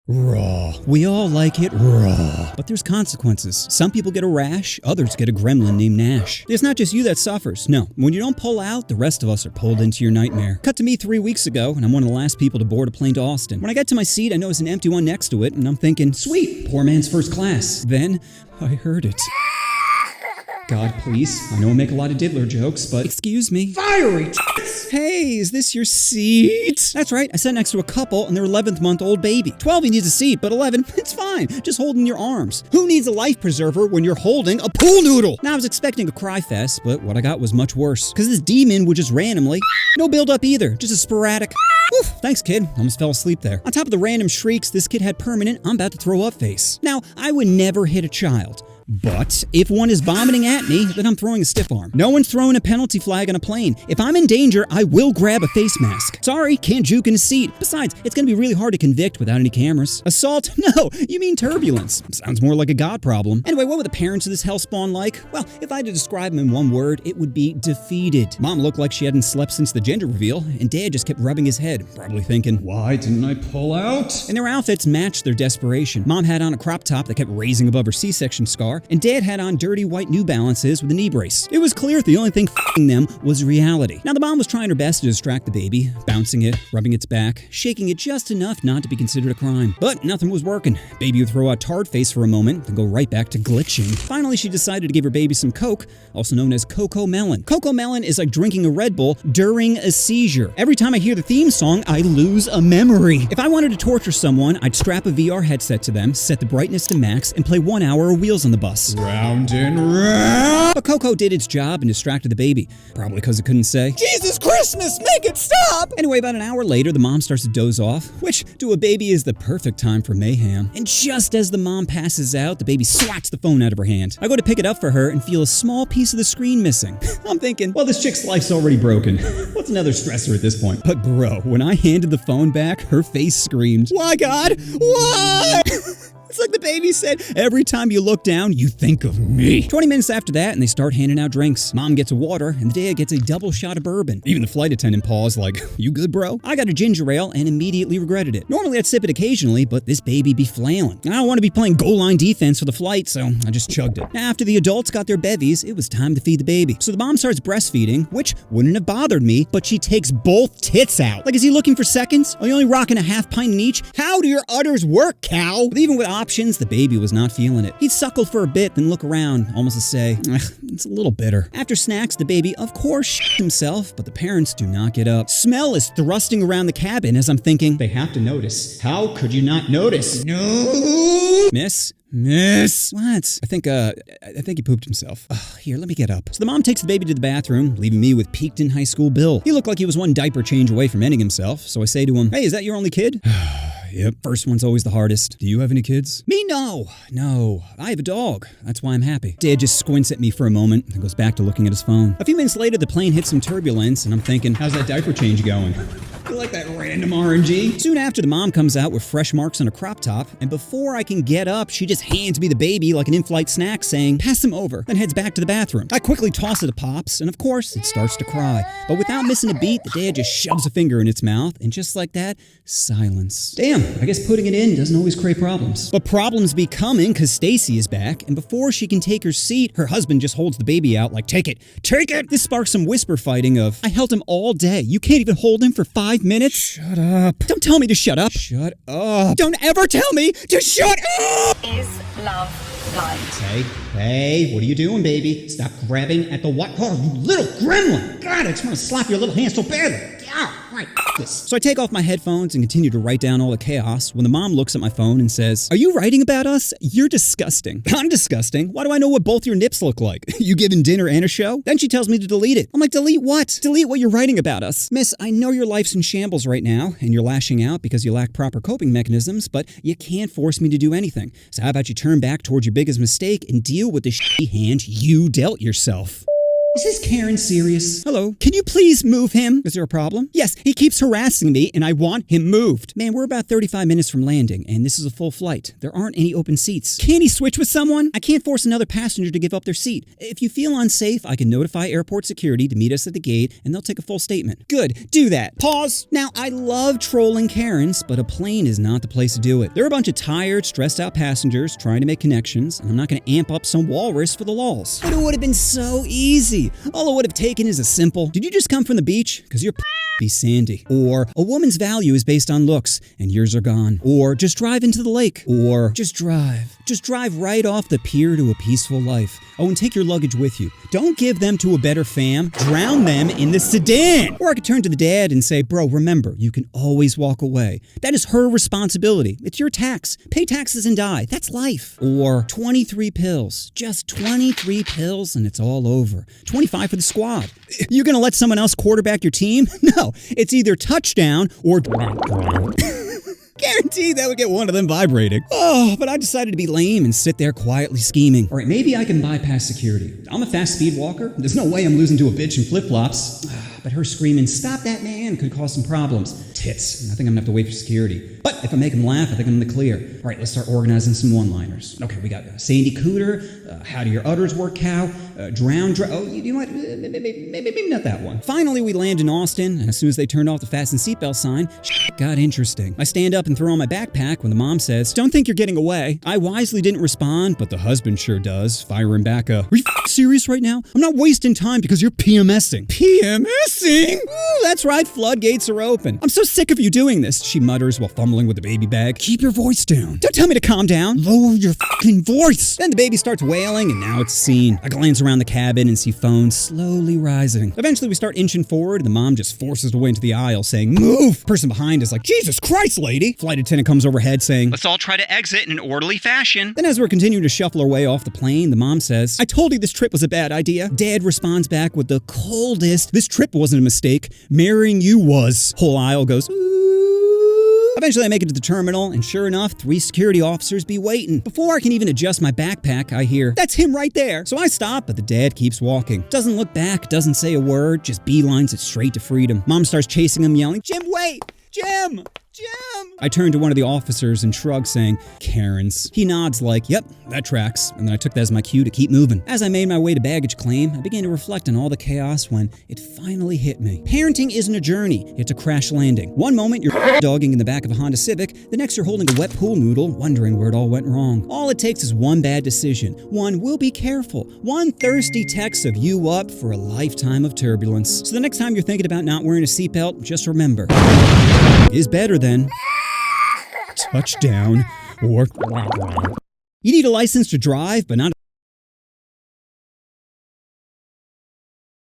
Raw. We all like it raw. But there's consequences. Some people get a rash, others get a gremlin named Nash. It's not just you that suffers. No, when you don't pull out, the rest of us are pulled into your nightmare. Cut to me 3 weeks ago, and I'm one of the last people to board a plane to Austin. When I get to my seat, I notice an empty one next to it, and I'm thinking, sweet, poor man's first class. Then, I heard it. God, please. I know I make a lot of diddler jokes, but excuse me. Fiery Hey, is this your seat? That's right, I sat next to a couple and their 11th-month-old baby. 12, he needs a seat, but 11, it's fine. Just hold in your arms. Who needs a life preserver when you're holding a pool noodle? Now, I was expecting a cry fest, but what I got was much worse. Because this demon would just randomly, no build-up either, just a sporadic, oof, thanks, kid. Almost fell asleep there. On top of the random shrieks, this kid had permanent, I'm about to throw up face. Now, I would never hit a child. But if one is vomiting at me, then I'm throwing a stiff arm. No one's throwing a penalty flag on a plane. If I'm in danger, I will grab a face mask. Sorry, can't juke in a seat. Besides, it's gonna be really hard to convict without any cameras. Assault? No, you mean turbulence. Sounds more like a God problem. Anyway, what were the parents of this hellspawn like? Well, if I had to describe them in one word, it would be defeated. Mom looked like she hadn't slept since the gender reveal, and Dad just kept rubbing his head, probably thinking, why didn't I pull out? And their outfits matched their desperation. Mom had on a crop top that kept raising above her C-section scar, and Dad had on dirty white New Balances with a knee brace. It was clear the only thing f***ing them was reality. Now, the mom was trying her best to distract the baby, bouncing it, rubbing its back, shaking it just enough not to be considered a crime. But nothing was working. Baby would throw out tard face for a moment, then go right back to glitching. Finally, she decided to give her baby some Coke, also known as Cocoa Melon. Cocoa Melon is like drinking a Red Bull during a seizure. Every time I hear the theme song, I lose a memory. If I wanted to torture someone, I'd strap a VR headset to them, set the brightness to max, and play 1 hour of Wheels on the Bus. Round and round. But Coco did its job and distracted the baby. Probably because it couldn't say, Jesus Christmas, make it stop! Anyway, about an hour later, the mom starts to doze off, which to a baby is the perfect time for mayhem. And just as the mom passes out, the baby swats the phone out of her hand. I go to pick it up for her and feel a small piece of the screen missing. I'm thinking, well, this chick's life's already broken. What's another stressor at this point? But bro, when I handed the phone back, her face screamed, why, God? Why? It's like the baby said, every time you look down, you think of me. 20 minutes after that, and they start handing out drinks. Mom gets a water, and the dad gets a double shot of bourbon. Even the flight attendant paused like, you good, bro? I got a ginger ale and immediately regretted it. Normally, I'd sip it occasionally, but this baby be flailing. I don't want to be playing goal line defense for the flight, so I just chugged it. Now, after the adults got their bevies, it was time to feed the baby. So the mom starts breastfeeding, which wouldn't have bothered me, but she takes both tits out. Like, is he looking for seconds? Are you only rocking a half pint in each? How do your udders work, cow? But even with options, the baby was not feeling it. He'd suckle for a bit, then look around, almost to say, it's a little bitter. After snacks, the baby, of course, shit himself, but the parents do not get up. Smell is thrusting around the cabin as I'm thinking, they have to notice. How could you not notice? No! Miss? What? I think he pooped himself. Here, let me get up. So the mom takes the baby to the bathroom, leaving me with peaked in high school Bill. He looked like he was one diaper change away from ending himself, so I say to him, hey, is that your only kid? Yep. First one's always the hardest. Do you have any kids? Me, no. No. I have a dog. That's why I'm happy. Dad just squints at me for a moment and goes back to looking at his phone. A few minutes later, the plane hits some turbulence, and I'm thinking, how's that diaper change going? You like that random RNG? Soon after, the mom comes out with fresh marks on a crop top, and before I can get up, she just hands me the baby like an in-flight snack, saying, pass him over, then heads back to the bathroom. I quickly toss it to Pops, and of course, it starts to cry. But without missing a beat, the dad just shoves a finger in its mouth, and just like that, silence. Damn, I guess putting it in doesn't always create problems. But problems be coming, because Stacy is back, and before she can take her seat, her husband just holds the baby out like, take it! Take it! This sparks some whisper fighting of, I held him all day. You can't even hold him for 5 minutes? Shut up. Don't tell me to shut up. Shut up. Don't ever tell me to shut up! Is love blind? Hey, what are you doing, baby? Stop grabbing at the what? Oh, you little gremlin! God, I just want to slap your little hand so badly. Right, this. So I take off my headphones and continue to write down all the chaos when the mom looks at my phone and says, are you writing about us? You're disgusting. I'm disgusting. Why do I know what both your nips look like? You giving dinner and a show? Then she tells me to delete it. I'm like, delete what? Delete what you're writing about us. Miss, I know your life's in shambles right now and you're lashing out because you lack proper coping mechanisms, but you can't force me to do anything. So how about you turn back towards your biggest mistake and deal with the shitty hand you dealt yourself? Is this Karen serious? Hello, can you please move him? Is there a problem? Yes, he keeps harassing me and I want him moved. Man, we're about 35 minutes from landing and this is a full flight. There aren't any open seats. Can't he switch with someone? I can't force another passenger to give up their seat. If you feel unsafe, I can notify airport security to meet us at the gate and they'll take a full statement. Good, do that. Pause. Now, I love trolling Karens, but a plane is not the place to do it. They're a bunch of tired, stressed out passengers trying to make connections, and I'm not going to amp up some walrus for the lulz. But it would have been so easy. All it would have taken is a simple, did you just come from the beach? Because you're be sandy. Or a woman's value is based on looks and yours are gone. Or just drive into the lake. Or just drive. Just drive right off the pier to a peaceful life. Oh, and take your luggage with you. Don't give them to a better fam. Drown them in the sedan. Or I could turn to the dad and say, bro, remember, you can always walk away. That is her responsibility. It's your tax. Pay taxes and die. That's life. Or 23 pills. Just 23 pills and it's all over. 25 for the squad. You're gonna let someone else quarterback your team? No, it's either touchdown or guaranteed that would get one of them vibrating. Oh, but I decided to be lame and sit there quietly scheming. All right, maybe I can bypass security. I'm a fast speed walker. There's no way I'm losing to a bitch in flip-flops. But her screaming, stop that man, could cause some problems. Tits. I think I'm gonna have to wait for security. But if I make them laugh, I think I'm in the clear. All right, let's start organizing some one-liners. Okay, we got Sandy Cooter, how do your udders work, cow, oh, you know what, maybe not that one. Finally, we land in Austin, and as soon as they turned off the fasten seatbelt sign, shit got interesting. I stand up and throw on my backpack when the mom says, don't think you're getting away. I wisely didn't respond, but the husband sure does, firing back are you serious right now? I'm not wasting time because you're PMSing. PMSing? Ooh, that's right, floodgates are open. I'm so sick of you doing this, she mutters while fumbling with the baby bag. Keep your voice down. Don't tell me to calm down. Lower your fucking voice. Then the baby starts wailing and now it's a scene. I glance around the cabin and see phones slowly rising. Eventually we start inching forward and the mom just forces her way into the aisle saying, move! Person behind is like, Jesus Christ, lady! Flight attendant comes overhead saying, let's all try to exit in an orderly fashion. Then as we're continuing to shuffle our way off the plane, the mom says, I told you this trip was a bad idea. Dad responds back with the coldest, this trip wasn't a mistake. Marrying you was. Whole aisle goes, ooh. Eventually I make it to the terminal, and sure enough, 3 security officers be waiting. Before I can even adjust my backpack, I hear, that's him right there. So I stop, but the dad keeps walking. Doesn't look back, doesn't say a word, just beelines it straight to freedom. Mom starts chasing him, yelling, Jim, wait! Jim! Jim! I turn to one of the officers and shrug, saying, Karens. He nods like, yep, that tracks. And then I took that as my cue to keep moving. As I made my way to baggage claim, I began to reflect on all the chaos when it finally hit me. Parenting isn't a journey, it's a crash landing. One moment you're dogging in the back of a Honda Civic, the next you're holding a wet pool noodle, wondering where it all went wrong. All it takes is one bad decision. One, we'll be careful. One thirsty text of you up for a lifetime of turbulence. So the next time you're thinking about not wearing a seatbelt, just remember, is better than touchdown or you need a license to drive, but not